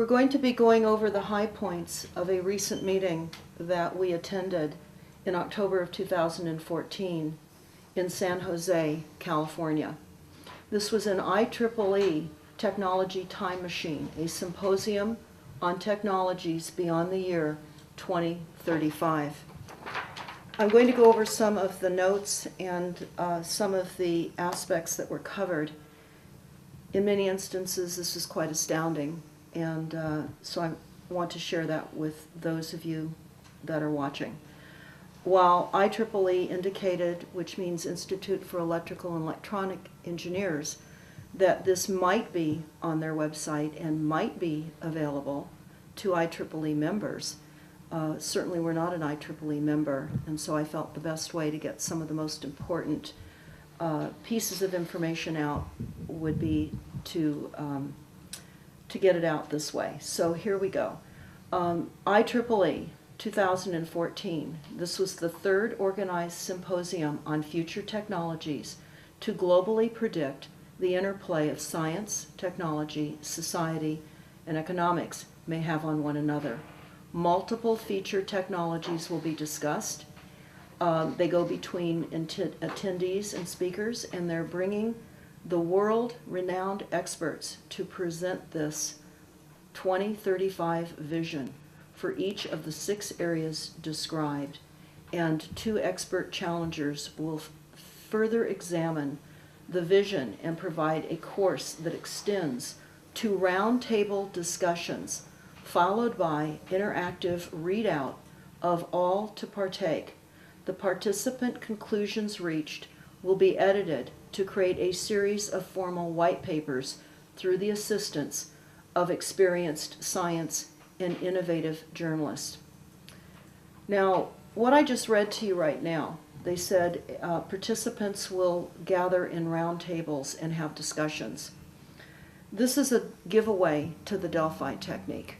We're going to be going over the high points of a recent meeting that we attended in October of 2014 in San Jose, California. This was an IEEE Technology Time Machine, a symposium on technologies beyond the year 2035. I'm going to go over some of the notes and some of the aspects that were covered. In many instances, this is quite astounding, and so I want to share that with those of you that are watching. While IEEE indicated, which means Institute for Electrical and Electronic Engineers, that this might be on their website and might be available to IEEE members, certainly we're not an IEEE member, and so I felt the best way to get some of the most important pieces of information out would be to get it out this way. So here we go. IEEE 2014. This was the third organized symposium on future technologies to globally predict the interplay of science, technology, society, and economics may have on one another. Multiple feature technologies will be discussed. They go between attendees and speakers, and they're bringing the world-renowned experts to present this 2035 vision for each of the 6 areas described, and 2 expert challengers will further examine the vision and provide a course that extends to roundtable discussions, followed by interactive readout of all to partake. The participant conclusions reached will be edited to create a series of formal white papers through the assistance of experienced science and innovative journalists. Now, what I just read to you right now, they said participants will gather in roundtables and have discussions. This is a giveaway to the Delphi Technique.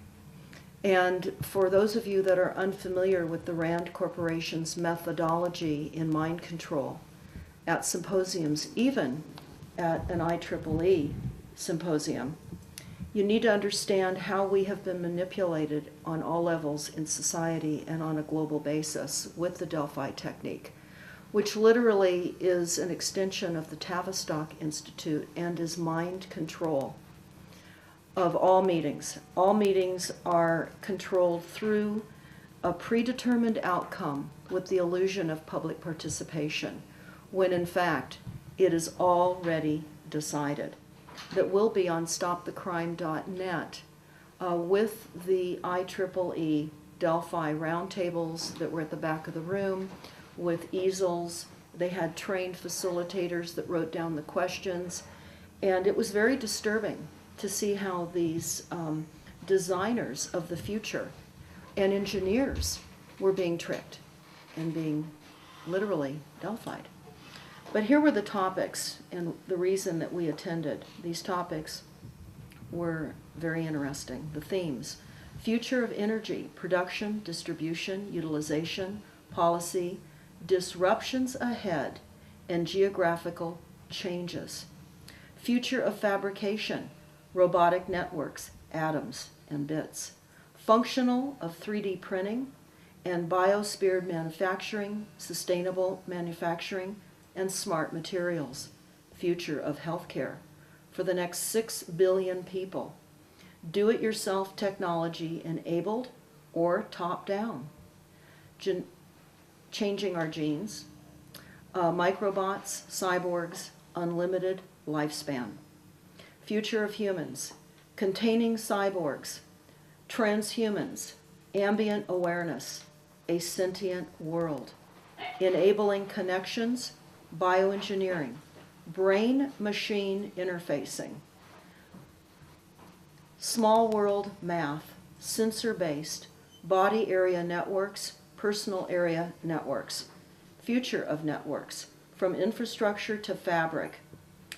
And for those of you that are unfamiliar with the RAND Corporation's methodology in mind control at symposiums, even at an IEEE symposium, you need to understand how we have been manipulated on all levels in society and on a global basis with the Delphi Technique, which literally is an extension of the Tavistock Institute and is mind control of all meetings. All meetings are controlled through a predetermined outcome with the illusion of public participation, when in fact it is already decided. That will be on stopthecrime.net with the IEEE Delphi roundtables that were at the back of the room with easels. They had trained facilitators that wrote down the questions, and it was very disturbing to see how these designers of the future and engineers were being tricked and being literally Delphied. But here were the topics and the reason that we attended. These topics were very interesting. The themes: future of energy, production, distribution, utilization, policy, disruptions ahead, and geographical changes. Future of fabrication, robotic networks, atoms and bits. Functional of 3D printing and biosphered manufacturing, sustainable manufacturing, and smart materials. Future of healthcare for the next 6 billion people. Do-it-yourself technology enabled or top-down. Changing our genes. Microbots, cyborgs, unlimited lifespan. Future of humans. Containing cyborgs. Transhumans. Ambient awareness. A sentient world. Enabling connections. Bioengineering, brain-machine interfacing, small world math, sensor-based, body area networks, personal area networks, future of networks, from infrastructure to fabric,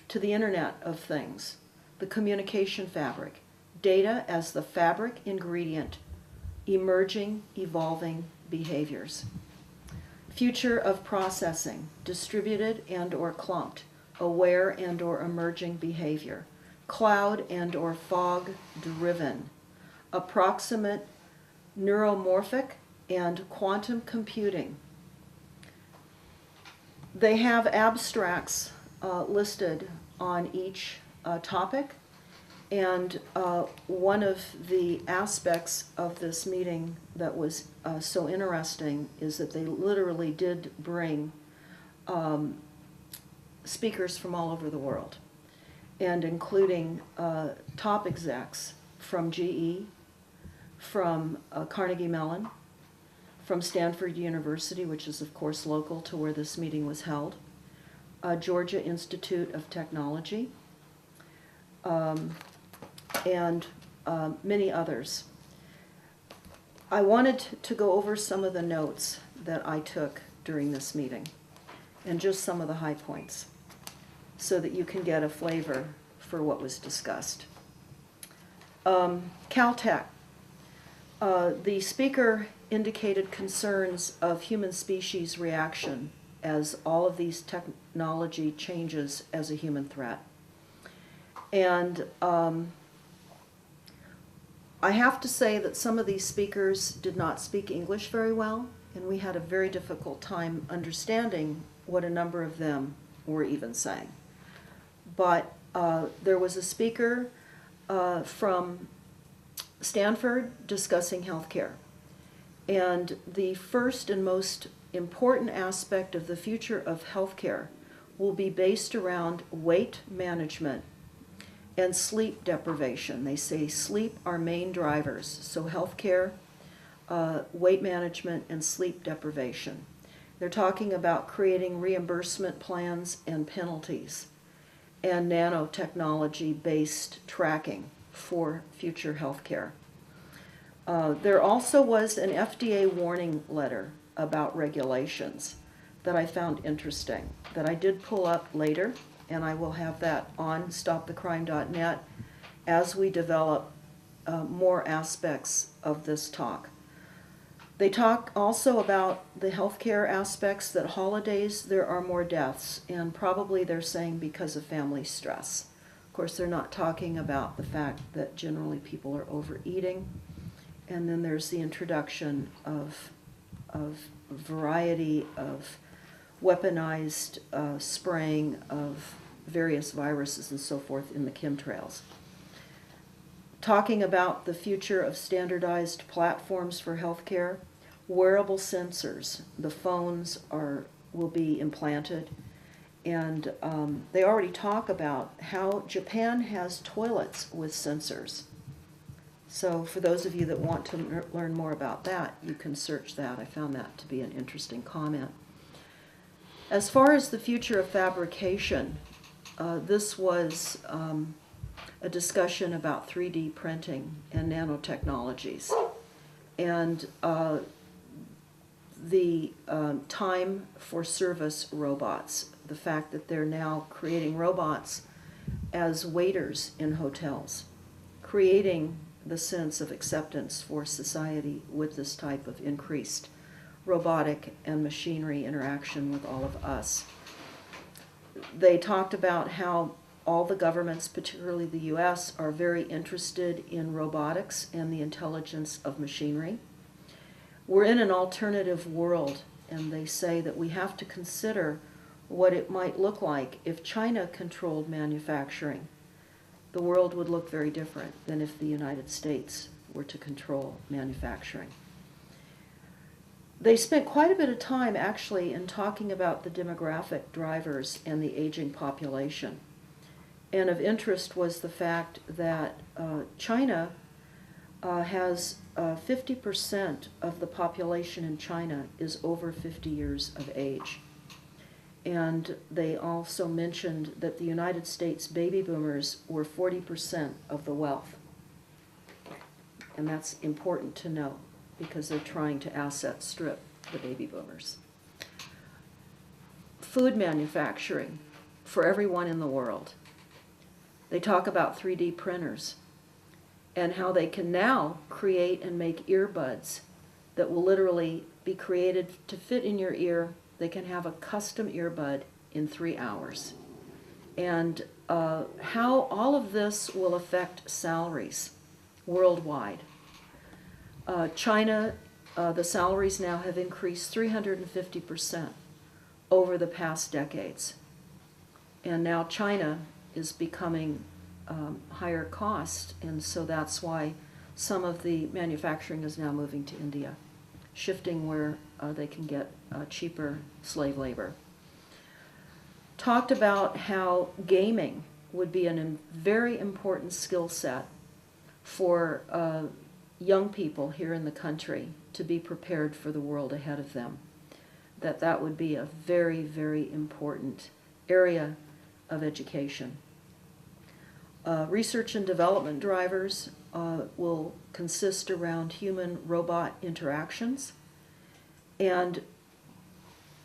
to the Internet of Things, the communication fabric, data as the fabric ingredient, emerging, evolving behaviors. Future of processing, distributed and or clumped, aware and or emerging behavior, cloud and or fog driven, approximate neuromorphic and quantum computing. They have abstracts listed on each topic, and one of the aspects of this meeting that was so interesting is that they literally did bring speakers from all over the world, and including top execs from GE, from Carnegie Mellon, from Stanford University, which is of course local to where this meeting was held, Georgia Institute of Technology, and many others. I wanted to go over some of the notes that I took during this meeting, and just some of the high points, so that you can get a flavor for what was discussed. Caltech. The speaker indicated concerns of human species reaction as all of these technology changes as a human threat. And I have to say that some of these speakers did not speak English very well, and we had a very difficult time understanding what a number of them were even saying. But there was a speaker from Stanford discussing healthcare. And the first and most important aspect of the future of healthcare will be based around weight management and sleep deprivation. They say sleep are main drivers. So healthcare, weight management, and sleep deprivation. They're talking about creating reimbursement plans and penalties and nanotechnology-based tracking for future healthcare. There also was an FDA warning letter about regulations that I found interesting, that I did pull up later, and I will have that on stopthecrime.net as we develop more aspects of this talk. They talk also about the healthcare aspects, that holidays there are more deaths, and probably they're saying because of family stress. Of course, they're not talking about the fact that generally people are overeating. And then there's the introduction of a variety of weaponized spraying of various viruses and so forth in the chemtrails. Talking about the future of standardized platforms for healthcare, wearable sensors. The phones will be implanted. And they already talk about how Japan has toilets with sensors. So for those of you that want to learn more about that, you can search that. I found that to be an interesting comment. As far as the future of fabrication, this was a discussion about 3D printing and nanotechnologies. And the time for service robots, the fact that they're now creating robots as waiters in hotels, creating the sense of acceptance for society with this type of increased robotic and machinery interaction with all of us. They talked about how all the governments, particularly the US, are very interested in robotics and the intelligence of machinery. We're in an alternative world, and they say that we have to consider what it might look like if China controlled manufacturing. The world would look very different than if the United States were to control manufacturing. They spent quite a bit of time actually in talking about the demographic drivers and the aging population. And of interest was the fact that China has 50% of the population in China is over 50 years of age. And they also mentioned that the United States baby boomers were 40% of the wealth. And that's important to know because they're trying to asset strip the baby boomers. Food manufacturing for everyone in the world. They talk about 3D printers and how they can now create and make earbuds that will literally be created to fit in your ear. They can have a custom earbud in 3 hours. And how all of this will affect salaries worldwide. China, the salaries now have increased 350% over the past decades. And now China is becoming higher cost, and so that's why some of the manufacturing is now moving to India, shifting where they can get cheaper slave labor. Talked about how gaming would be a very important skill set for young people here in the country to be prepared for the world ahead of them. That would be a very, very important area of education. Research and development drivers will consist around human-robot interactions, and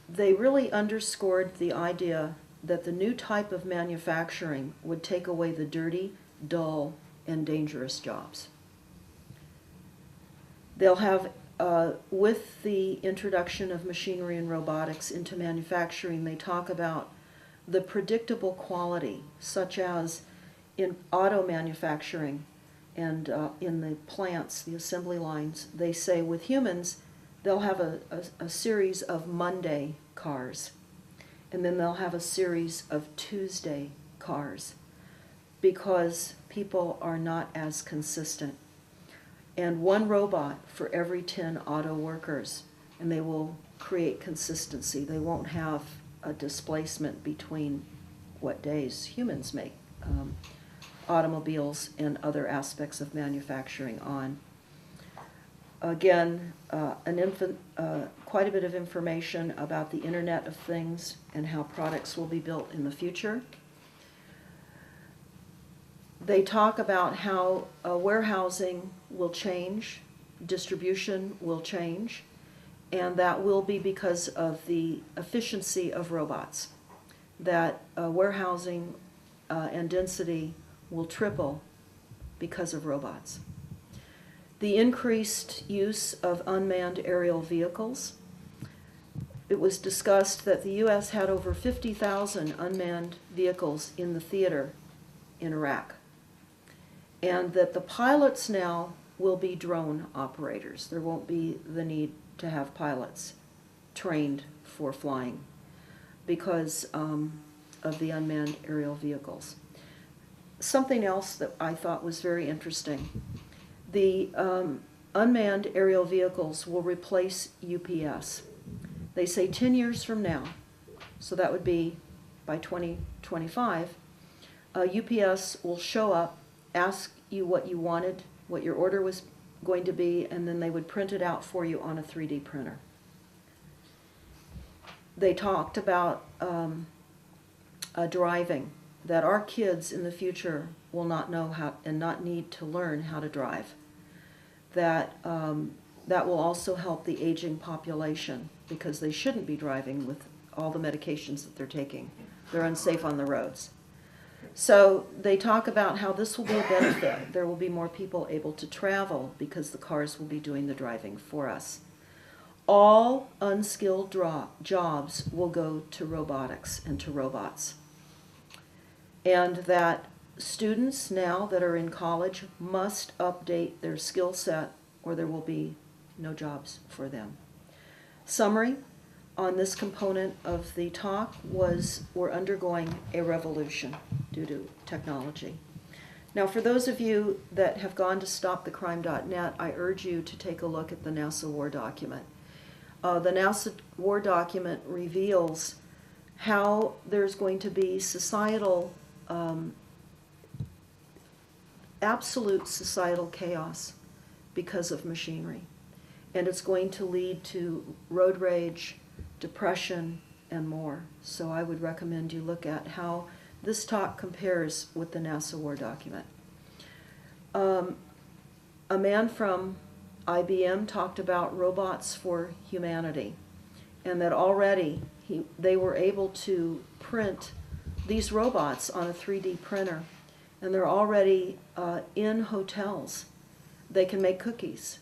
they really underscored the idea that the new type of manufacturing would take away the dirty, dull, and dangerous jobs. They'll have, with the introduction of machinery and robotics into manufacturing, they talk about the predictable quality, such as in auto manufacturing and in the plants, the assembly lines. They say with humans, they'll have a series of Monday cars, and then they'll have a series of Tuesday cars, because people are not as consistent. And one robot for every 10 auto workers, and they will create consistency. They won't have a displacement between what days humans make automobiles and other aspects of manufacturing on. Again, quite a bit of information about the Internet of Things and how products will be built in the future. They talk about how warehousing will change, distribution will change, and that will be because of the efficiency of robots. That warehousing and density will triple because of robots. The increased use of unmanned aerial vehicles. It was discussed that the U.S. had over 50,000 unmanned vehicles in the theater in Iraq, and that the pilots now will be drone operators. There won't be the need to have pilots trained for flying because of the unmanned aerial vehicles. Something else that I thought was very interesting. The unmanned aerial vehicles will replace UPS. They say 10 years from now, so that would be by 2025, UPS will show up, ask you what you wanted, what your order was going to be, and then they would print it out for you on a 3D printer. They talked about driving, that our kids in the future will not know how and not need to learn how to drive. That will also help the aging population, because they shouldn't be driving with all the medications that they're taking. They're unsafe on the roads. So they talk about how this will be a benefit. There will be more people able to travel because the cars will be doing the driving for us. All unskilled jobs will go to robotics and to robots. And that students now that are in college must update their skill set, or there will be no jobs for them. Summary on this component of the talk was we're undergoing a revolution due to technology. Now, for those of you that have gone to stopthecrime.net, I urge you to take a look at the NASA War document. The NASA War document reveals how there's going to be societal, absolute societal chaos because of machinery. And it's going to lead to road rage, depression, and more. So I would recommend you look at how this talk compares with the NASA War document. A man from IBM talked about robots for humanity, and that already they were able to print these robots on a 3D printer, and they're already in hotels. They can make cookies,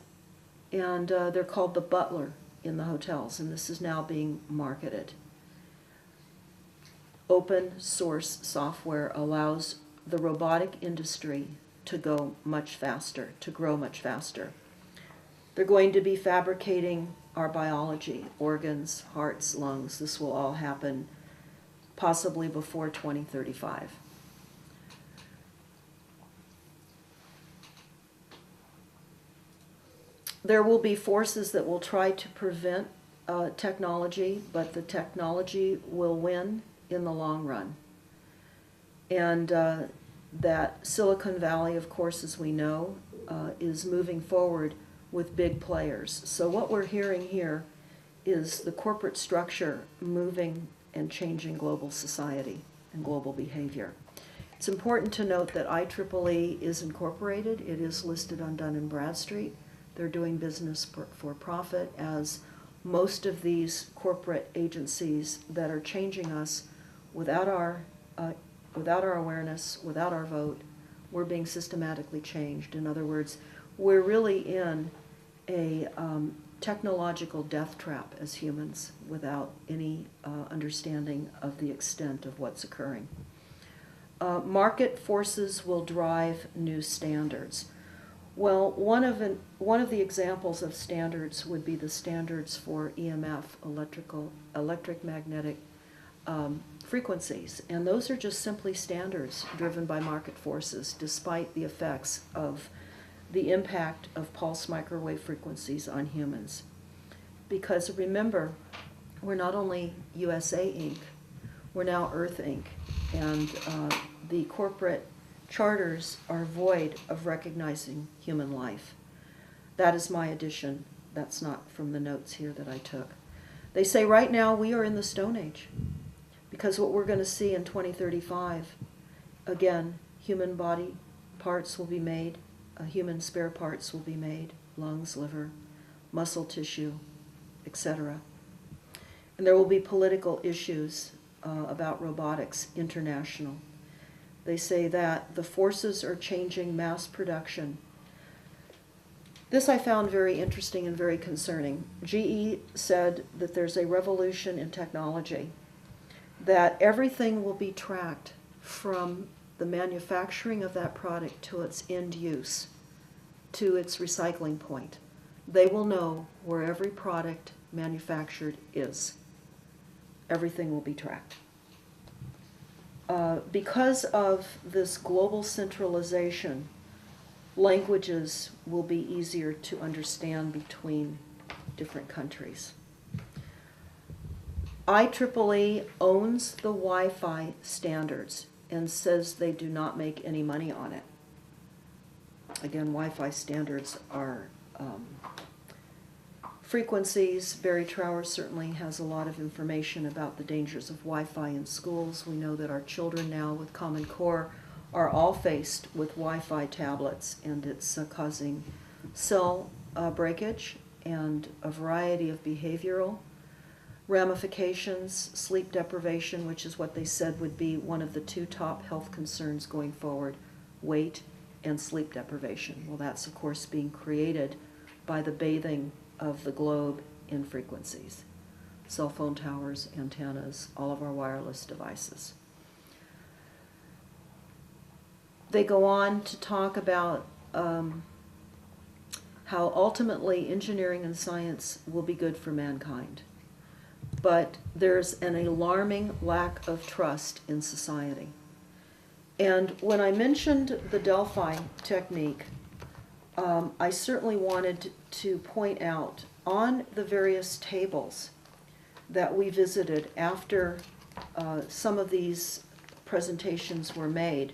and they're called the butler in the hotels, and this is now being marketed. Open source software allows the robotic industry to go much faster, to grow much faster. They're going to be fabricating our biology, organs, hearts, lungs. This will all happen possibly before 2035. There will be forces that will try to prevent technology, but the technology will win in the long run. And that Silicon Valley, of course, as we know, is moving forward with big players. So what we're hearing here is the corporate structure moving and changing global society and global behavior. It's important to note that IEEE is incorporated. It is listed on Dun & Bradstreet. They're doing business for profit, as most of these corporate agencies that are changing us without our awareness, without our vote, we're being systematically changed. In other words, we're really in a technological death trap as humans without any understanding of the extent of what's occurring. Market forces will drive new standards. Well, one of the examples of standards would be the standards for EMF, electric magnetic frequencies. And those are just simply standards driven by market forces, despite the effects of the impact of pulse microwave frequencies on humans. Because remember, we're not only USA Inc., we're now Earth Inc., and the corporate charters are void of recognizing human life. That is my addition. That's not from the notes here that I took. They say right now we are in the Stone Age, because what we're going to see in 2035, again, human body parts will be made, human spare parts will be made, lungs, liver, muscle tissue, etc. And there will be political issues about robotics, international. They say that the forces are changing mass production. This I found very interesting and very concerning. GE said that there's a revolution in technology, that everything will be tracked from the manufacturing of that product to its end use, to its recycling point. They will know where every product manufactured is. Everything will be tracked. Because of this global centralization, languages will be easier to understand between different countries. IEEE owns the Wi-Fi standards and says they do not make any money on it. Again, Wi-Fi standards are frequencies. Barry Trower certainly has a lot of information about the dangers of Wi-Fi in schools. We know that our children now with Common Core are all faced with Wi-Fi tablets, and it's causing cell breakage and a variety of behavioral ramifications, sleep deprivation, which is what they said would be one of the two top health concerns going forward, weight and sleep deprivation. Well, that's of course being created by the bathing of the globe in frequencies. Cell phone towers, antennas, all of our wireless devices. They go on to talk about how ultimately engineering and science will be good for mankind. But there's an alarming lack of trust in society. And when I mentioned the Delphi technique, I certainly wanted to point out on the various tables that we visited after some of these presentations were made,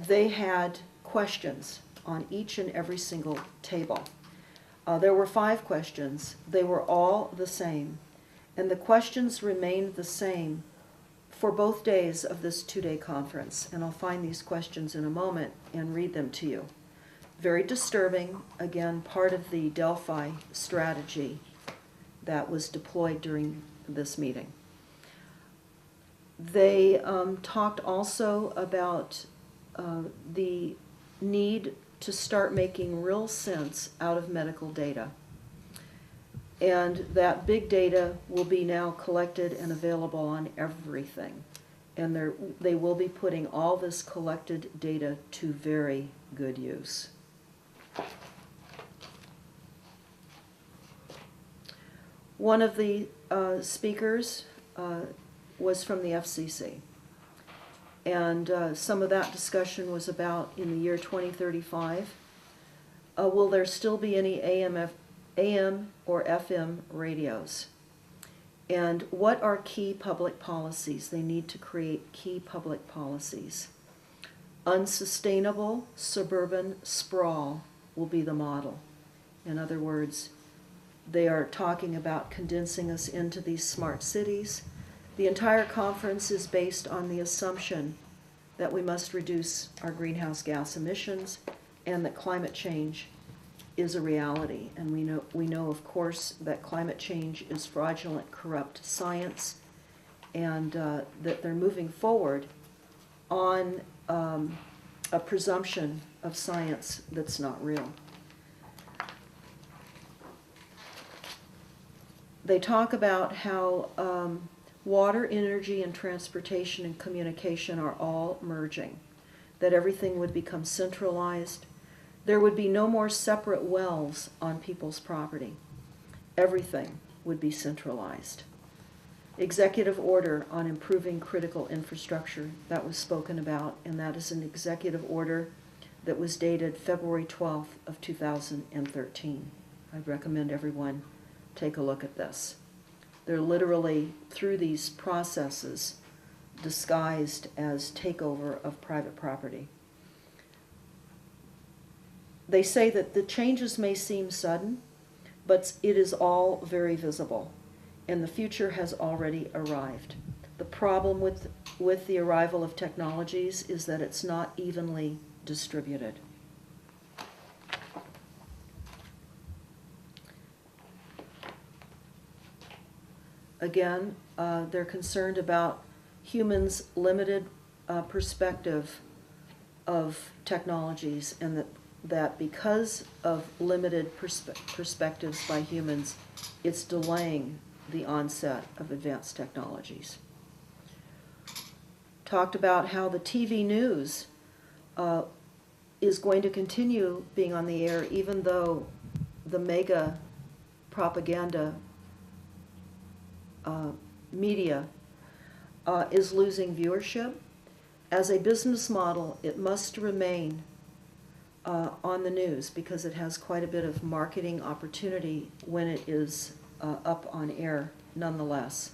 they had questions on each and every single table. There were 5 questions. They were all the same. And the questions remained the same for both days of this 2-day conference. And I'll find these questions in a moment and read them to you. Very disturbing, again, part of the Delphi strategy that was deployed during this meeting. They talked also about the need to start making real sense out of medical data. And that big data will be now collected and available on everything. And they will be putting all this collected data to very good use. One of the speakers was from the FCC. And some of that discussion was about, in the year 2035, will there still be any AM or FM radios? And what are key public policies? They need to create key public policies. Unsustainable suburban sprawl will be the model. In other words, they are talking about condensing us into these smart cities. The entire conference is based on the assumption that we must reduce our greenhouse gas emissions and that climate change is a reality. And we know, of course, that climate change is fraudulent, corrupt science, and that they're moving forward on a presumption of science that's not real. They talk about how water, energy, and transportation and communication are all merging, that everything would become centralized. There would be no more separate wells on people's property. Everything would be centralized. Executive order on improving critical infrastructure, that was spoken about, and that is an executive order that was dated February 12th of 2013. I'd recommend everyone take a look at this. They're literally, through these processes, disguised as takeover of private property. They say that the changes may seem sudden, but it is all very visible, and the future has already arrived. The problem with the arrival of technologies is that it's not evenly distributed. Again, they're concerned about humans' limited perspective of technologies, and that because of limited perspectives by humans, it's delaying the onset of advanced technologies. Talked about how the TV news is going to continue being on the air even though the mega propaganda media is losing viewership. As a business model, it must remain on the news because it has quite a bit of marketing opportunity when it is up on air nonetheless.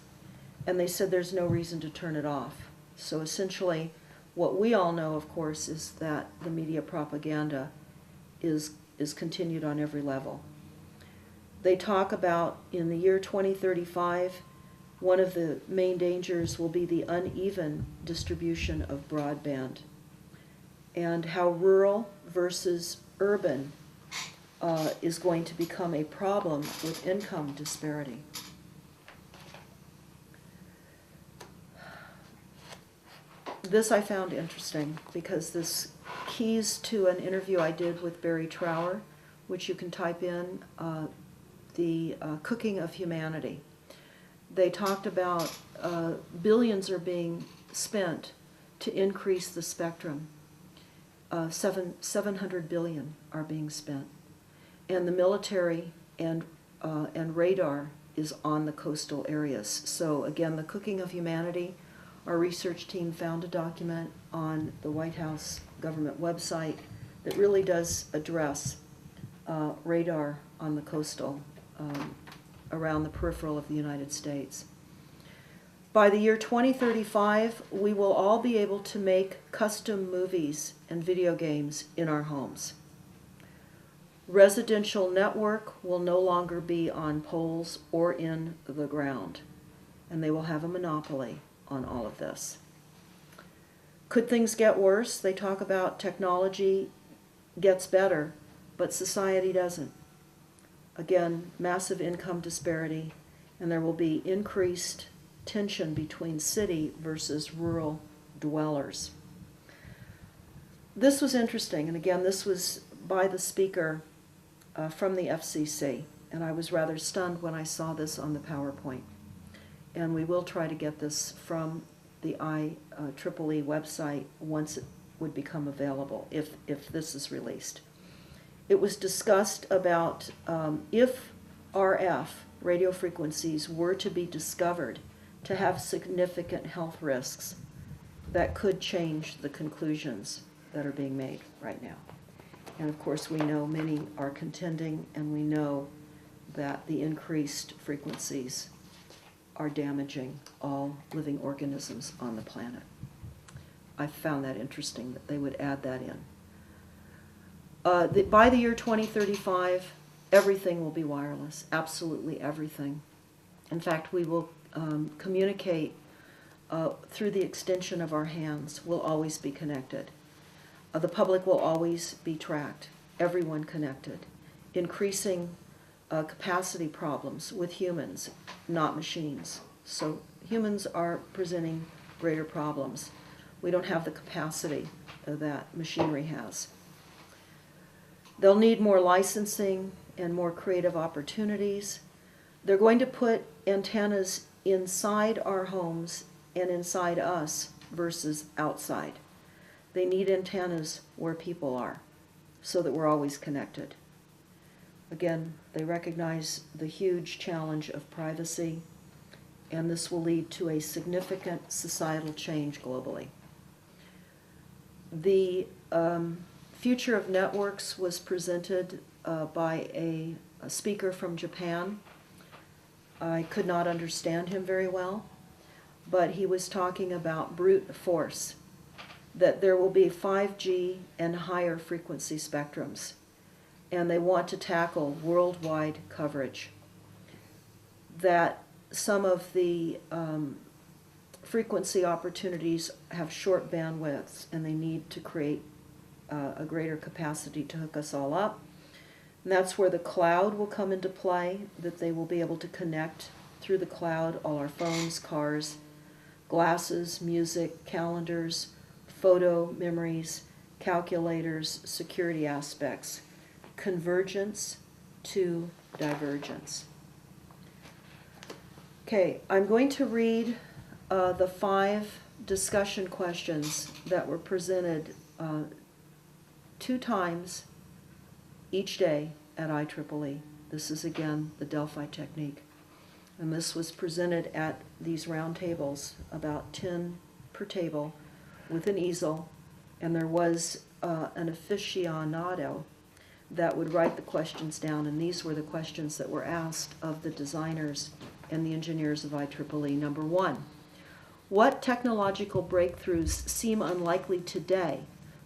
And they said there's no reason to turn it off. So essentially, what we all know, of course, is that the media propaganda is continued on every level. They talk about, in the year 2035, one of the main dangers will be the uneven distribution of broadband, and how rural versus urban is going to become a problem with income disparity. This I found interesting because this keys to an interview I did with Barry Trower, which you can type in, the cooking of humanity. They talked about billions are being spent to increase the spectrum. 700 billion are being spent. And the military and radar is on the coastal areas. So again, the cooking of humanity, our research team found a document on the White House government website that really does address radar on the coastal around the peripheral of the United States. By the year 2035, we will all be able to make custom movies and video games in our homes. Residential network will no longer be on poles or in the ground, and they will have a monopoly on all of this. Could things get worse? They talk about technology gets better, but society doesn't. Again, massive income disparity, and there will be increased tension between city versus rural dwellers. This was interesting, and again, this was by the speaker from the FCC, and I was rather stunned when I saw this on the PowerPoint. And we will try to get this from the IEEE website once it would become available, if this is released. It was discussed about if RF radio frequencies were to be discovered to have significant health risks that could change the conclusions that are being made right now. And of course, we know many are contending, and we know that the increased frequencies are damaging all living organisms on the planet. I found that interesting that they would add that in. By the year 2035, everything will be wireless, absolutely everything. In fact, we will communicate through the extension of our hands. We'll always be connected. The public will always be tracked, everyone connected, increasing capacity problems with humans, not machines. So humans are presenting greater problems. We don't have the capacity that machinery has. They'll need more licensing and more creative opportunities. They're going to put antennas inside our homes and inside us versus outside. They need antennas where people are so that we're always connected. Again, they recognize the huge challenge of privacy, and this will lead to a significant societal change globally. The future of networks was presented by a speaker from Japan. I could not understand him very well, but he was talking about brute force, that there will be 5G and higher frequency spectrums, and they want to tackle worldwide coverage. That some of the frequency opportunities have short bandwidths, and they need to create a greater capacity to hook us all up. And that's where the cloud will come into play, that they will be able to connect through the cloud all our phones, cars, glasses, music, calendars, photo memories, calculators, security aspects, convergence to divergence. Okay, I'm going to read the 5 discussion questions that were presented 2 times each day at IEEE. This is again the Delphi Technique. And this was presented at these round tables, about 10 per table, with an easel, and there was an aficionado that would write the questions down, and these were the questions that were asked of the designers and the engineers of IEEE. Number 1, what technological breakthroughs seem unlikely today,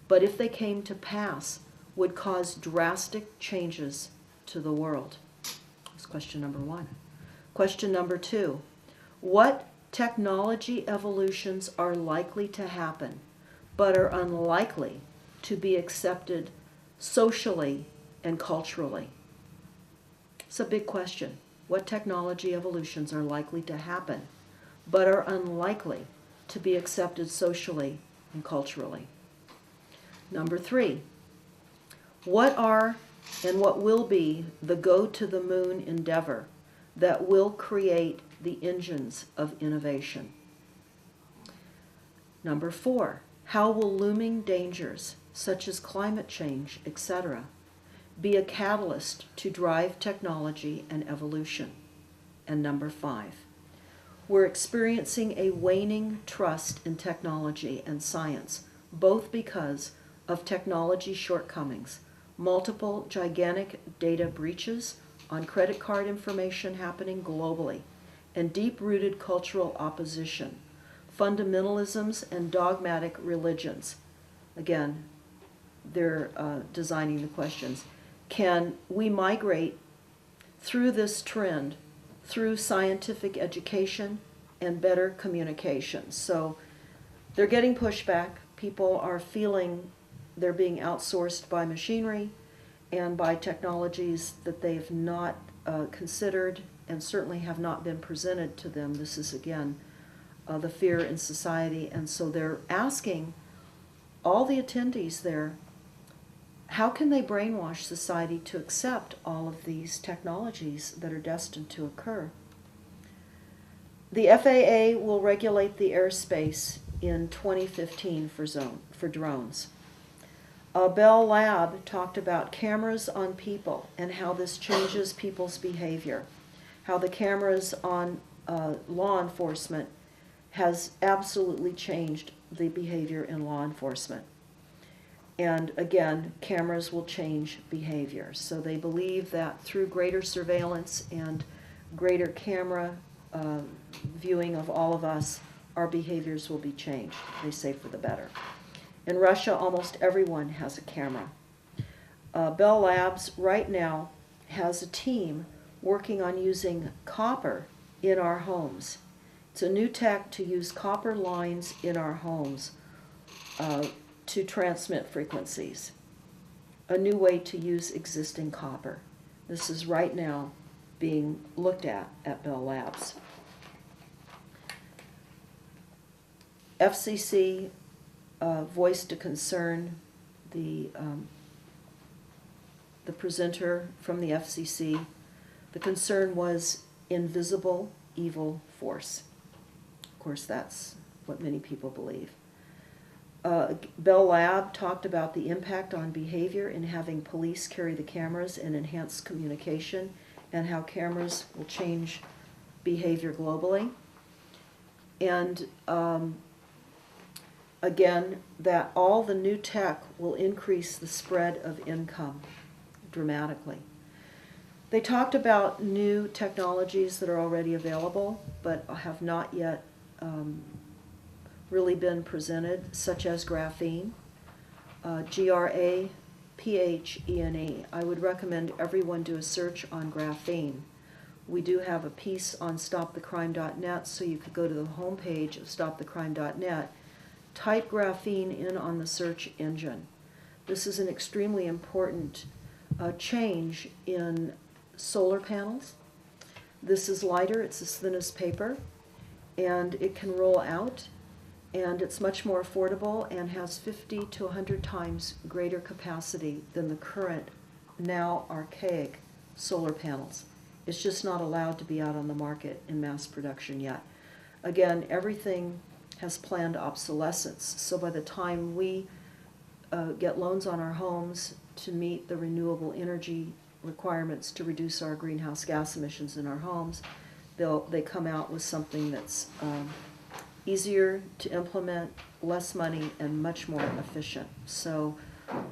but if they came to pass, would cause drastic changes to the world? That's question number 1. Question number 2, what technology evolutions are likely to happen, but are unlikely to be accepted socially and culturally? It's a big question. What technology evolutions are likely to happen, but are unlikely to be accepted socially and culturally? Number 3, what are and what will be the go-to-the-moon endeavor that will create the engines of innovation? Number 4, how will looming dangers, such as climate change, etc., be a catalyst to drive technology and evolution? And number 5, we're experiencing a waning trust in technology and science, both because of technology shortcomings, multiple gigantic data breaches on credit card information happening globally, and deep-rooted cultural opposition, fundamentalisms and dogmatic religions. Again, they're designing the questions. Can we migrate through this trend through scientific education and better communication? So they're getting pushback. People are feeling they're being outsourced by machinery and by technologies that they've not considered and certainly have not been presented to them. This is, again, the fear in society. And so they're asking all the attendees there, how can they brainwash society to accept all of these technologies that are destined to occur? The FAA will regulate the airspace in 2015 for drones. Bell Lab talked about cameras on people and how this changes people's behavior. how the cameras on law enforcement has absolutely changed the behavior in law enforcement. And again, cameras will change behavior. So they believe that through greater surveillance and greater camera viewing of all of us, our behaviors will be changed, they say, for the better. In Russia, almost everyone has a camera. Bell Labs right now has a team working on using copper in our homes. It's a new tech to use copper lines in our homes to transmit frequencies. A new way to use existing copper. This is right now being looked at Bell Labs. FCC voiced a concern. The presenter from the FCC, the concern was invisible evil force. Of course, that's what many people believe. Bell Lab talked about the impact on behavior in having police carry the cameras and enhance communication, and how cameras will change behavior globally. And again, that all the new tech will increase the spread of income dramatically. They talked about new technologies that are already available but have not yet really been presented, such as graphene, Graphene. I would recommend everyone do a search on graphene. We do have a piece on stopthecrime.net, so you could go to the homepage of stopthecrime.net, type graphene in on the search engine. This is an extremely important change in solar panels. This is lighter, it's as thin as paper, and it can roll out, and it's much more affordable and has 50 to 100 times greater capacity than the current, now archaic solar panels. It's just not allowed to be out on the market in mass production yet. Again, everything has planned obsolescence, so by the time we get loans on our homes to meet the renewable energy requirements to reduce our greenhouse gas emissions in our homes, they come out with something that's easier to implement, less money, and much more efficient. So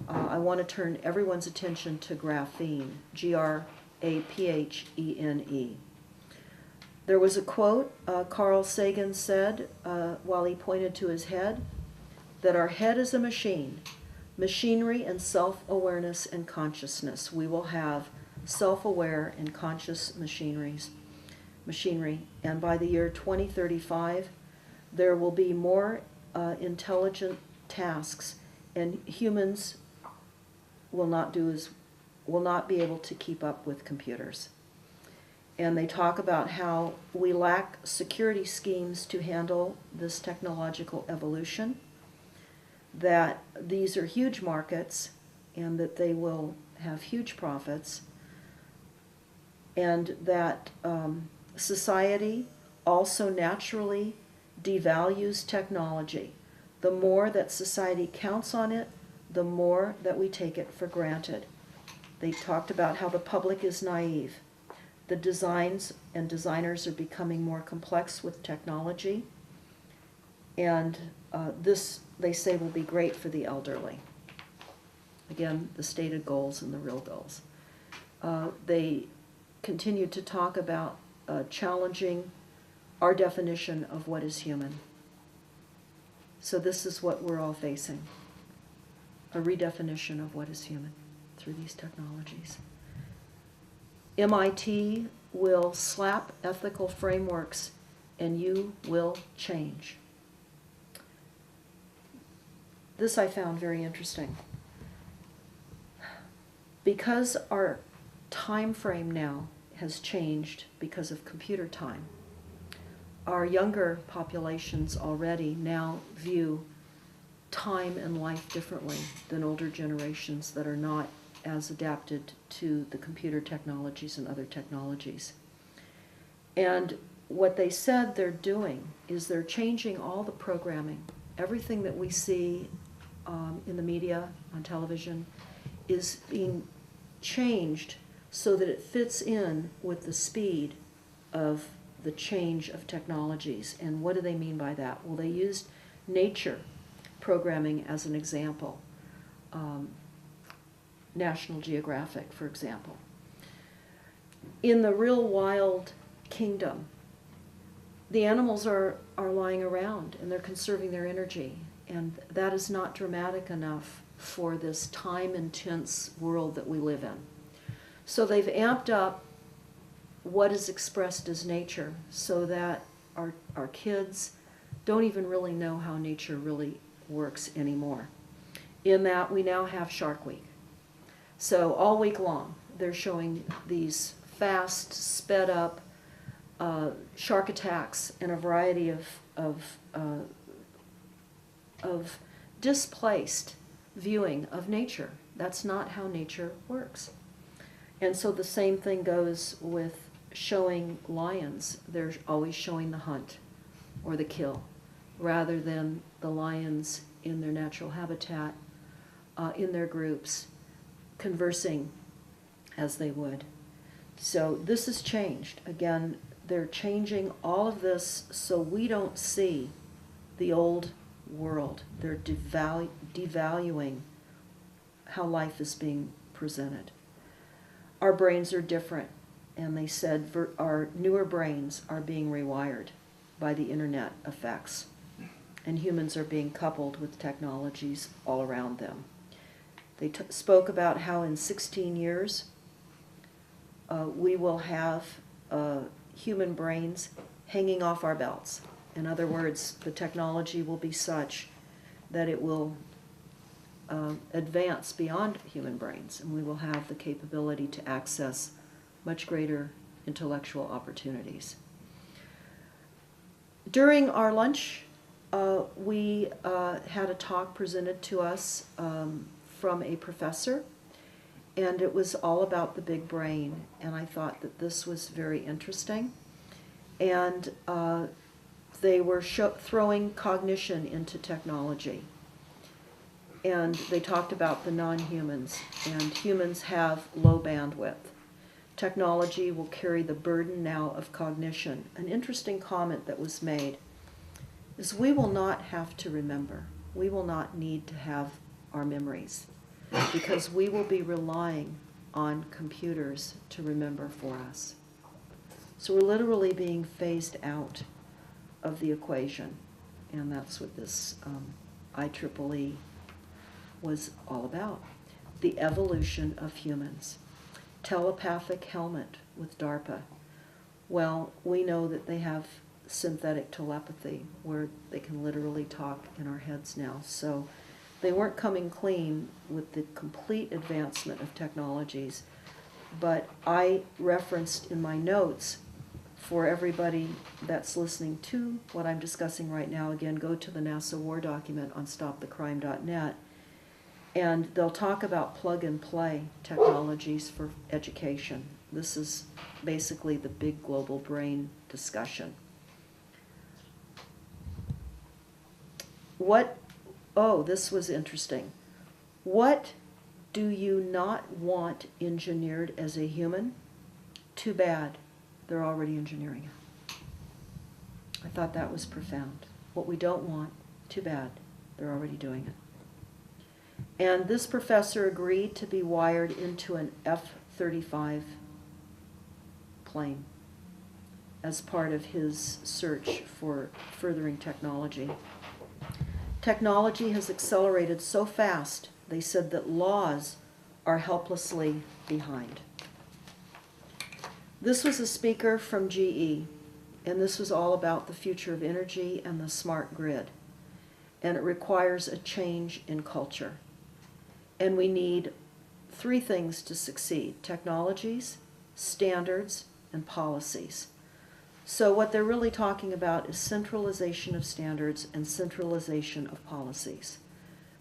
I want to turn everyone's attention to graphene, Graphene. There was a quote Carl Sagan said while he pointed to his head, that our head is a machine, machinery and self-awareness and consciousness. We will have self-aware and conscious machinery, and by the year 2035, there will be more intelligent tasks, and humans will not be able to keep up with computers. And they talk about how we lack security schemes to handle this technological evolution, that these are huge markets and that they will have huge profits, and that society also naturally devalues technology. The more that society counts on it, the more that we take it for granted. They talked about how the public is naive. The designs and designers are becoming more complex with technology, and this, they say, will be great for the elderly. Again, the stated goals and the real goals. They continued to talk about challenging our definition of what is human. So this is what we're all facing, a redefinition of what is human through these technologies. MIT will slap ethical frameworks and you will change. This I found very interesting. Because our time frame now has changed because of computer time, our younger populations already now view time and life differently than older generations that are not as adapted to the computer technologies and other technologies. And what they said they're doing is they're changing all the programming. Everything that we see in the media, on television, is being changed so that it fits in with the speed of the change of technologies. And what do they mean by that? Well, they used nature programming as an example. National Geographic, for example. In the real wild kingdom, the animals are lying around and they're conserving their energy. And that is not dramatic enough for this time-intense world that we live in. So they've amped up what is expressed as nature so that our kids don't even really know how nature really works anymore. In that we now have Shark Week. So all week long they're showing these fast, sped up shark attacks and a variety of displaced viewing of nature. That's not how nature works. And so the same thing goes with showing lions. They're always showing the hunt or the kill, rather than the lions in their natural habitat, in their groups, conversing as they would. So this has changed. Again, they're changing all of this so we don't see the old world. They're devaluing how life is being presented. Our brains are different, and they said our newer brains are being rewired by the internet effects, and humans are being coupled with technologies all around them. They spoke about how in 16 years we will have human brains hanging off our belts. In other words, the technology will be such that it will advance beyond human brains, and we will have the capability to access much greater intellectual opportunities. During our lunch, we had a talk presented to us from a professor, and it was all about the big brain, and I thought that this was very interesting. And they were throwing cognition into technology. And they talked about the non-humans, and humans have low bandwidth. Technology will carry the burden now of cognition. An interesting comment that was made is we will not have to remember. We will not need to have our memories because we will be relying on computers to remember for us. So we're literally being phased out of the equation, and that's what this IEEE was all about. The evolution of humans. Telepathic helmet with DARPA. Well, we know that they have synthetic telepathy where they can literally talk in our heads now. So they weren't coming clean with the complete advancement of technologies, but I referenced in my notes for everybody that's listening to what I'm discussing right now. Again, go to the NASA War document on stopthecrime.net, and they'll talk about plug-and-play technologies for education. This is basically the big global brain discussion. This was interesting. What do you not want engineered as a human? Too bad. They're already engineering it. I thought that was profound. What we don't want, too bad. They're already doing it. And this professor agreed to be wired into an F-35 plane as part of his search for furthering technology. Technology has accelerated so fast, they said that laws are helplessly behind. This was a speaker from GE, and this was all about the future of energy and the smart grid. And it requires a change in culture. And we need three things to succeed: technologies, standards, and policies. So what they're really talking about is centralization of standards and centralization of policies.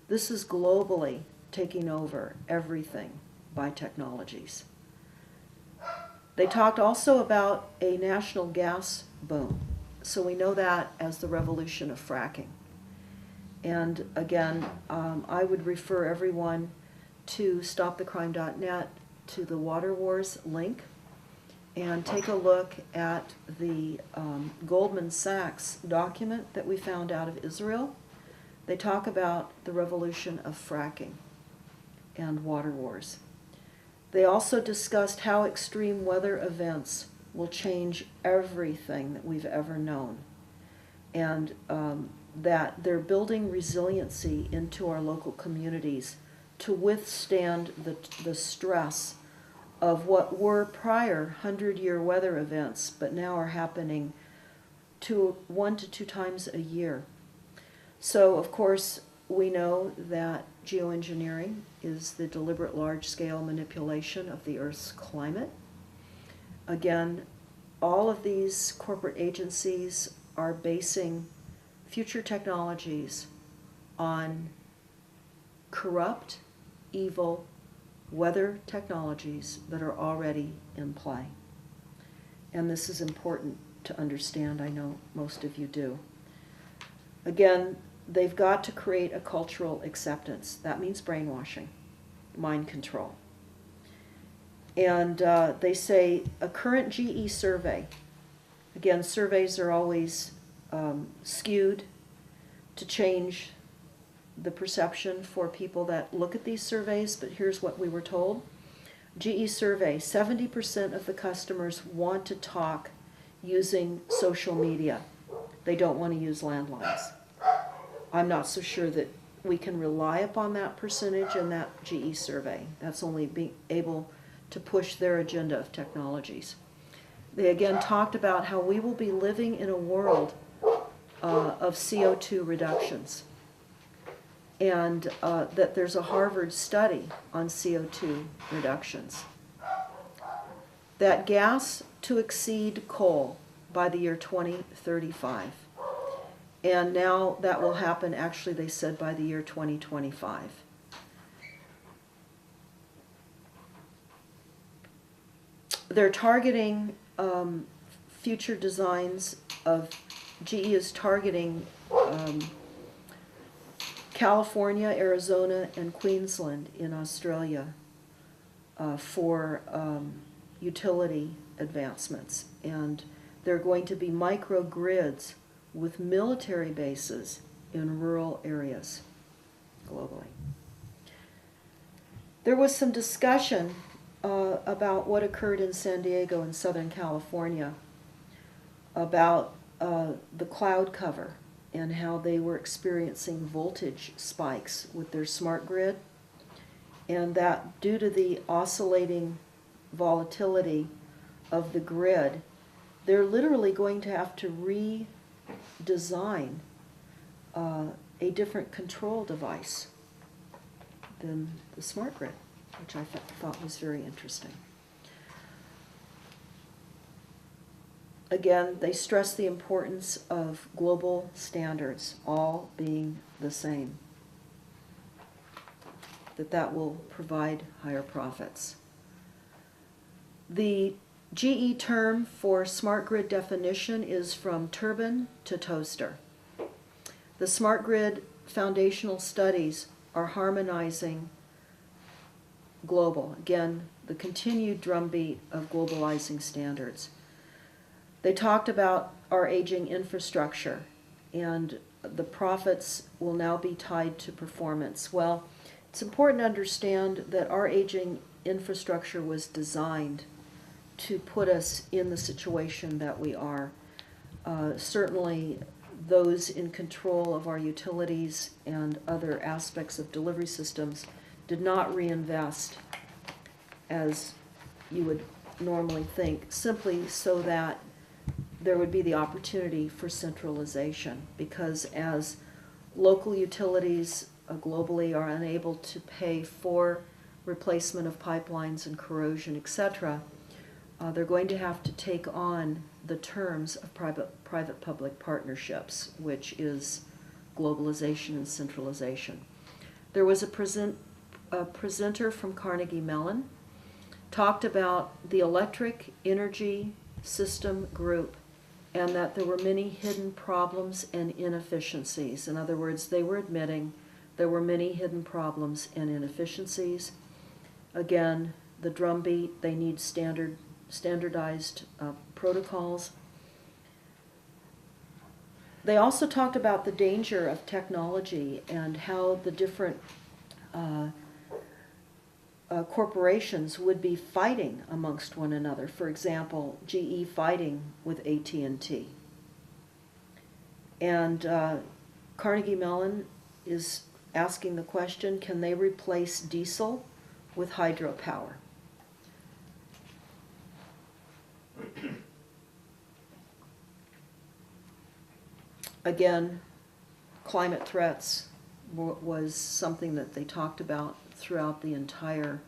This is globally taking over everything by technologies. They talked also about a national gas boom. So we know that as the revolution of fracking. And again, I would refer everyone to stopthecrime.net, to the Water Wars link. and take a look at the Goldman Sachs document that we found out of Israel. They talk about the revolution of fracking and water wars. They also discussed how extreme weather events will change everything that we've ever known, and that they're building resiliency into our local communities to withstand the stress of what were prior 100-year weather events, but now are happening 1 to 2 times a year. So, of course, we know that geoengineering is the deliberate large-scale manipulation of the Earth's climate. Again, all of these corporate agencies are basing future technologies on corrupt, evil weather technologies that are already in play. And this is important to understand. I know most of you do. Again, they've got to create a cultural acceptance. That means brainwashing, mind control. And they say a current GE survey, again, surveys are always skewed to change the perception for people that look at these surveys, but here's what we were told. GE survey, 70% of the customers want to talk using social media. They don't want to use landlines. I'm not so sure that we can rely upon that percentage in that GE survey. That's only being able to push their agenda of technologies. They again talked about how we will be living in a world of CO2 reductions, and that there's a Harvard study on CO2 reductions. That gas to exceed coal by the year 2035. And now that will happen, actually, they said, by the year 2025. They're targeting future designs of, GE is targeting California, Arizona, and Queensland in Australia for utility advancements. And there are going to be microgrids with military bases in rural areas globally. There was some discussion about what occurred in San Diego and Southern California about the cloud cover and how they were experiencing voltage spikes with their smart grid, and that due to the oscillating volatility of the grid, they're literally going to have to redesign a different control device than the smart grid, which I thought was very interesting. Again, they stress the importance of global standards, all being the same, that will provide higher profits. The GE term for smart grid definition is from turbine to toaster. The smart grid foundational studies are harmonizing global, again, the continued drumbeat of globalizing standards. They talked about our aging infrastructure, and the profits will now be tied to performance. Well, it's important to understand that our aging infrastructure was designed to put us in the situation that we are. Certainly, those in control of our utilities and other aspects of delivery systems did not reinvest as you would normally think, simply so that there would be the opportunity for centralization, because as local utilities globally are unable to pay for replacement of pipelines and corrosion, etc., they're going to have to take on the terms of private-public partnerships, which is globalization and centralization. There was a presenter from Carnegie Mellon, talked about the electric energy system group, and that there were many hidden problems and inefficiencies. In other words, they were admitting there were many hidden problems and inefficiencies. Again, the drumbeat, they need standard standardized protocols. They also talked about the danger of technology and how the different corporations would be fighting amongst one another. For example, GE fighting with AT&T. And Carnegie Mellon is asking the question, can they replace diesel with hydropower? Again, climate threats was something that they talked about throughout the entire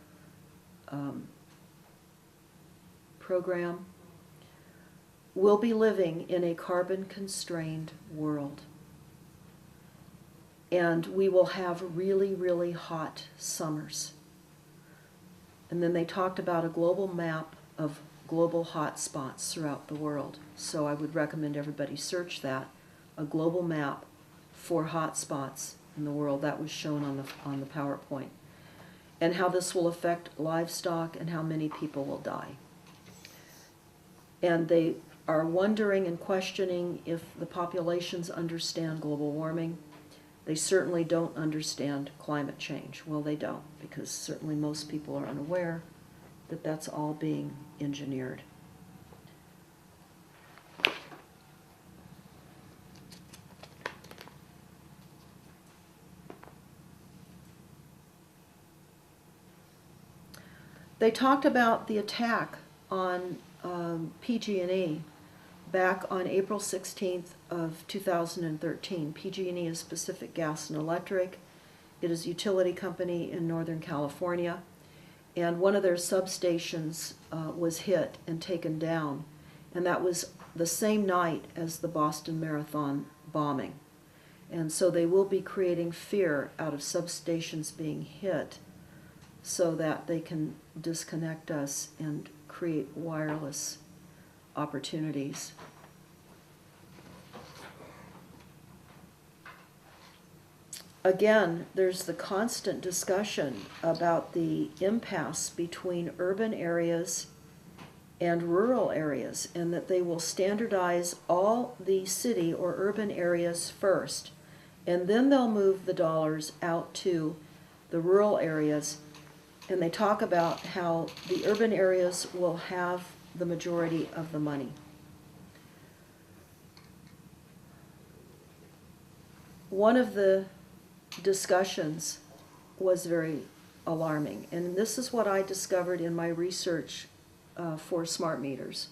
program. We'll be living in a carbon-constrained world. And we will have really, really hot summers. And then they talked about a global map of global hot spots throughout the world. So I would recommend everybody search that, a global map for hot spots in the world. That was shown on the PowerPoint. And how this will affect livestock and how many people will die. And they are wondering and questioning if the populations understand global warming. They certainly don't understand climate change. Well, they don't, because certainly most people are unaware that that's all being engineered. They talked about the attack on PG&E back on April 16th of 2013. PG&E is Pacific Gas and Electric. It is a utility company in Northern California, and one of their substations was hit and taken down, and that was the same night as the Boston Marathon bombing. And so they will be creating fear out of substations being hit so that they can disconnect us and create wireless opportunities. Again, there's the constant discussion about the impasse between urban areas and rural areas, and that they will standardize all the city or urban areas first, and then they'll move the dollars out to the rural areas. And they talk about how the urban areas will have the majority of the money. One of the discussions was very alarming, and this is what I discovered in my research for smart meters.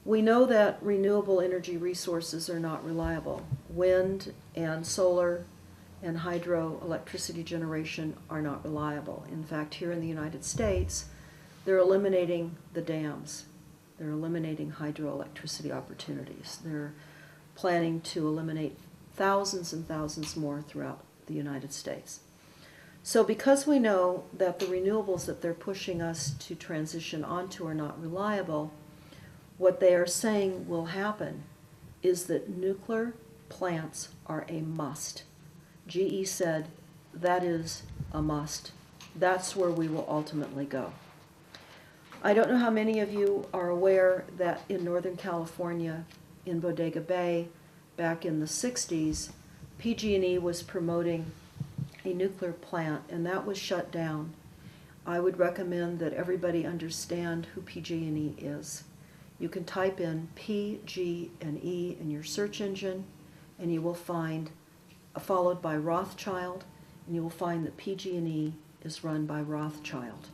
We know that renewable energy resources are not reliable. Wind and solar and hydroelectricity generation are not reliable. In fact, here in the United States, they're eliminating the dams. They're eliminating hydroelectricity opportunities. They're planning to eliminate thousands and thousands more throughout the United States. So because we know that the renewables that they're pushing us to transition onto are not reliable, what they are saying will happen is that nuclear plants are a must. GE said that is a must. That's where we will ultimately go. I don't know how many of you are aware that in Northern California, in Bodega Bay, back in the 60s, PG&E was promoting a nuclear plant, and that was shut down. I would recommend that everybody understand who PG&E is. You can type in PG&E in your search engine, and you will find, followed by Rothschild, and you will find that PG&E is run by Rothschild.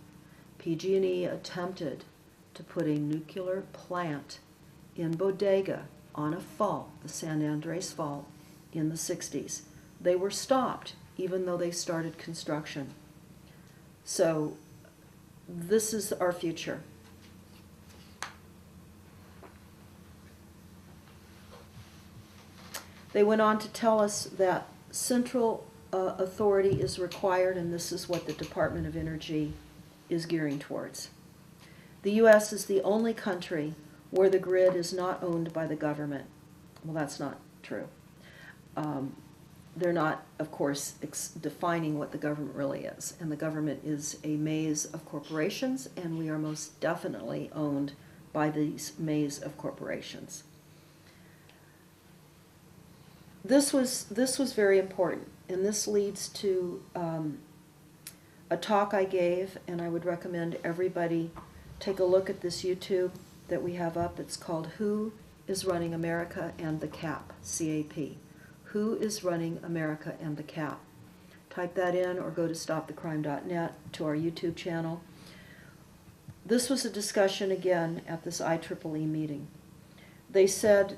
PG&E attempted to put a nuclear plant in Bodega on a fault, the San Andres Fault, in the 60s. They were stopped, even though they started construction. So this is our future. They went on to tell us that central authority is required, and this is what the Department of Energy is gearing towards. The U.S. is the only country where the grid is not owned by the government. Well, that's not true. they're not, of course, defining what the government really is. And the government is a maze of corporations, and we are most definitely owned by these maze of corporations. This was very important, and this leads to a talk I gave, and I would recommend everybody take a look at this YouTube that we have up. It's called Who is Running America and the CAP, C-A-P. Who is Running America and the CAP? Type that in or go to stopthecrime.net to our YouTube channel. This was a discussion again at this IEEE meeting. They said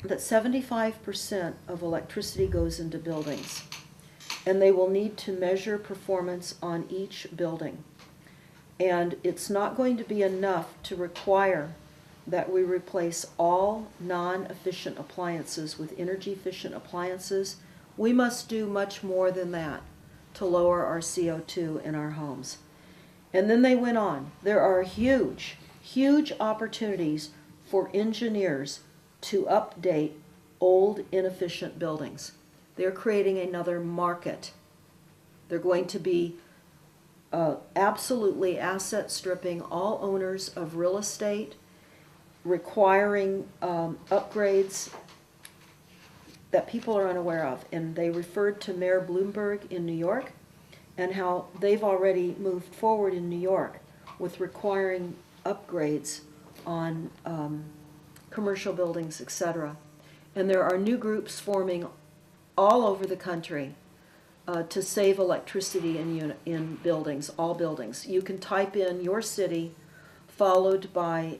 that 75% of electricity goes into buildings, and they will need to measure performance on each building. And it's not going to be enough to require that we replace all non-efficient appliances with energy-efficient appliances. We must do much more than that to lower our CO2 in our homes. And then they went on. There are huge, huge opportunities for engineers to update old, inefficient buildings. They're creating another market. They're going to be absolutely asset stripping all owners of real estate, requiring upgrades that people are unaware of. And they referred to Mayor Bloomberg in New York and how they've already moved forward in New York with requiring upgrades on commercial buildings, etc. And there are new groups forming all over the country to save electricity in buildings, all buildings. You can type in your city followed by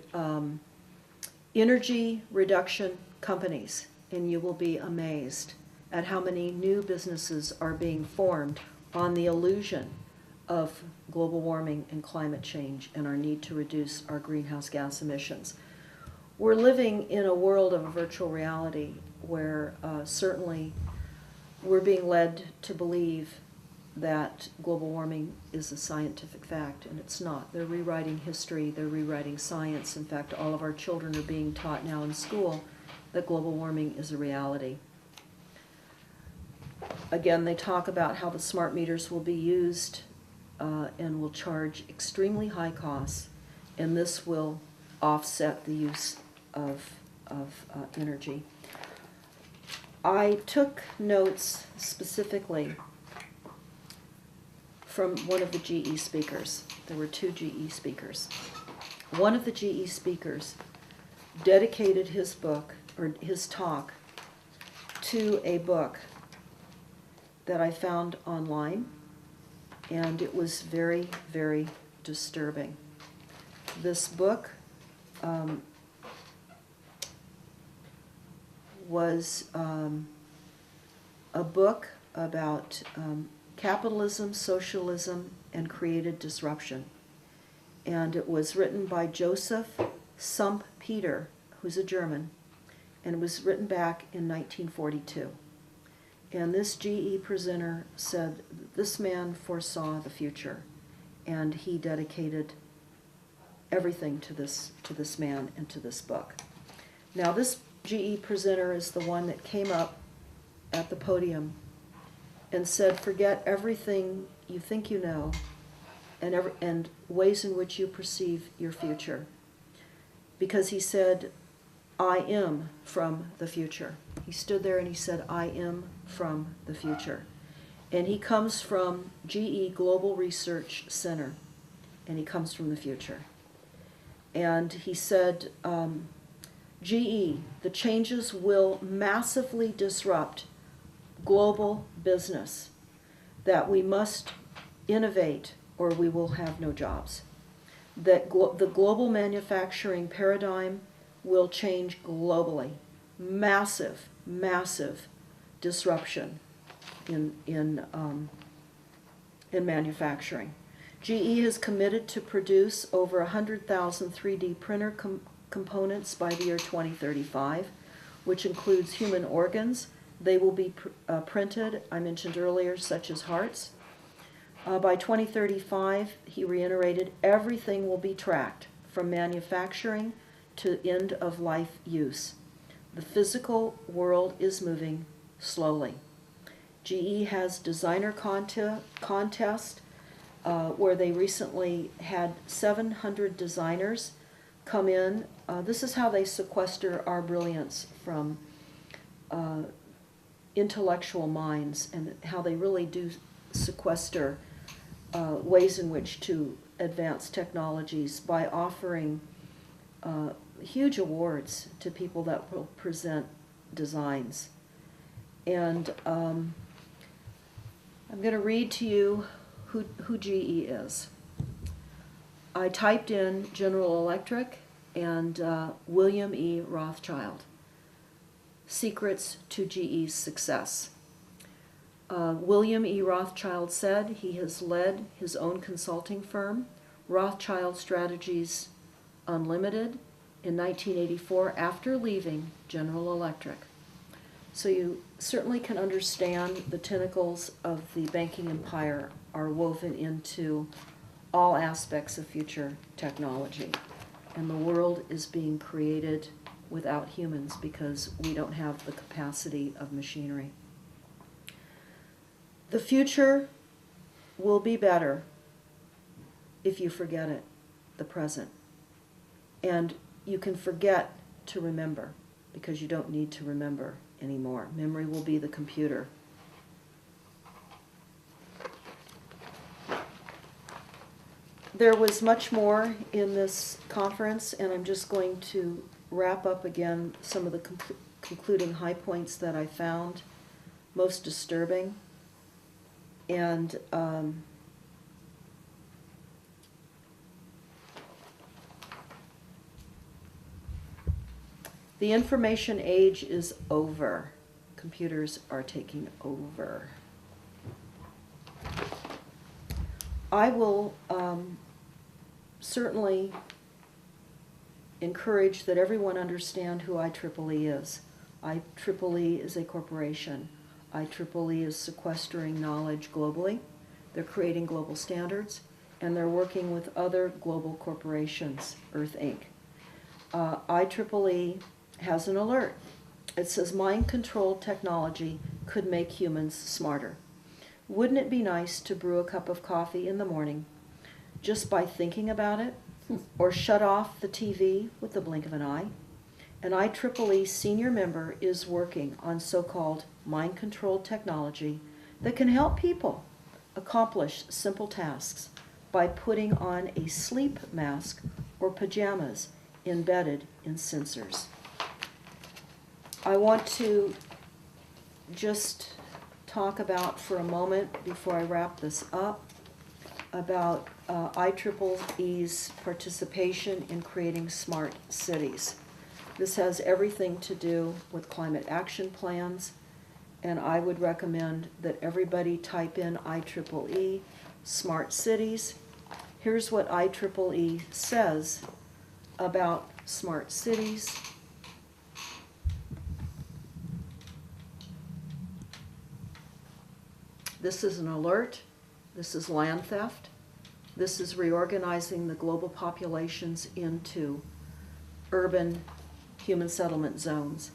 energy reduction companies, and you will be amazed at how many new businesses are being formed on the illusion of global warming and climate change and our need to reduce our greenhouse gas emissions. We're living in a world of a virtual reality where certainly we're being led to believe that global warming is a scientific fact, and it's not. They're rewriting history, they're rewriting science. In fact, all of our children are being taught now in school that global warming is a reality. Again, they talk about how the smart meters will be used and will charge extremely high costs, and this will offset the use of energy. I took notes specifically from one of the GE speakers. There were two GE speakers. One of the GE speakers dedicated his book, or his talk, to a book that I found online, and it was very, very disturbing. This book was a book about capitalism, socialism, and created disruption. And it was written by Joseph Sump-Peter, who's a German, and it was written back in 1942. And this GE presenter said this man foresaw the future, and he dedicated everything to this man and to this book. Now, this GE presenter is the one that came up at the podium and said, forget everything you think you know and ways in which you perceive your future. Because he said, I am from the future. He stood there and he said, I am from the future. And he comes from GE Global Research Center, and he comes from the future. And he said, GE, the changes will massively disrupt global business, that we must innovate or we will have no jobs. That the global manufacturing paradigm will change globally. Massive, massive disruption in manufacturing. GE has committed to produce over 100,000 3D printer components by the year 2035, which includes human organs. They will be printed, I mentioned earlier, such as hearts. By 2035, he reiterated, everything will be tracked from manufacturing to end-of-life use. The physical world is moving slowly. GE has designer contest where they recently had 700 designers come in. This is how they sequester our brilliance from intellectual minds, and how they really do sequester ways in which to advance technologies by offering huge awards to people that will present designs. And I'm going to read to you who GE is. I typed in General Electric and William E. Rothschild, secrets to GE's success. William E. Rothschild said he has led his own consulting firm, Rothschild Strategies Unlimited, in 1984 after leaving General Electric. So you certainly can understand the tentacles of the banking empire are woven into all aspects of future technology. And the world is being created without humans because we don't have the capacity of machinery. The future will be better if you forget it, the present. And you can forget to remember because you don't need to remember anymore. Memory will be the computer. There was much more in this conference, and I'm just going to wrap up again some of the concluding high points that I found most disturbing. And the information age is over. Computers are taking over. I will certainly encourage that everyone understand who IEEE is. IEEE is a corporation. IEEE is sequestering knowledge globally. They're creating global standards, and they're working with other global corporations, Earth Inc. IEEE has an alert. It says mind-controlled technology could make humans smarter. Wouldn't it be nice to brew a cup of coffee in the morning just by thinking about it, or shut off the TV with the blink of an eye? An IEEE senior member is working on so-called mind-controlled technology that can help people accomplish simple tasks by putting on a sleep mask or pajamas embedded in sensors. I want to just talk about for a moment, before I wrap this up, about IEEE's participation in creating smart cities. This has everything to do with climate action plans, and I would recommend that everybody type in IEEE smart cities. Here's what IEEE says about smart cities. This is an alert. This is land theft. This is reorganizing the global populations into urban human settlement zones.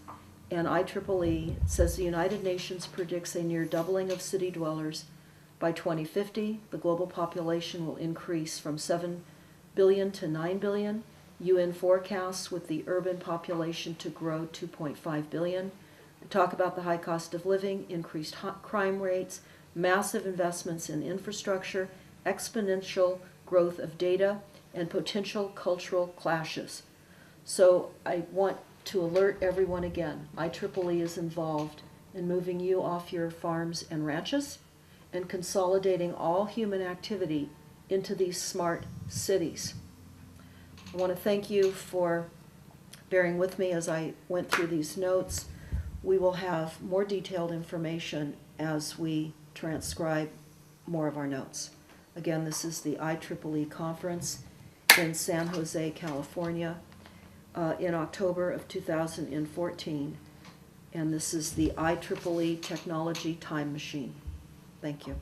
And IEEE says the United Nations predicts a near doubling of city dwellers by 2050. The global population will increase from 7 billion to 9 billion. UN forecasts with the urban population to grow 2.5 billion. They talk about the high cost of living, increased crime rates, massive investments in infrastructure, exponential growth of data, and potential cultural clashes. So I want to alert everyone again, IEEE is involved in moving you off your farms and ranches and consolidating all human activity into these smart cities. I want to thank you for bearing with me as I went through these notes. We will have more detailed information as we transcribe more of our notes. Again, this is the IEEE conference in San Jose, California, in October of 2014, and this is the IEEE Technology Time Machine. Thank you.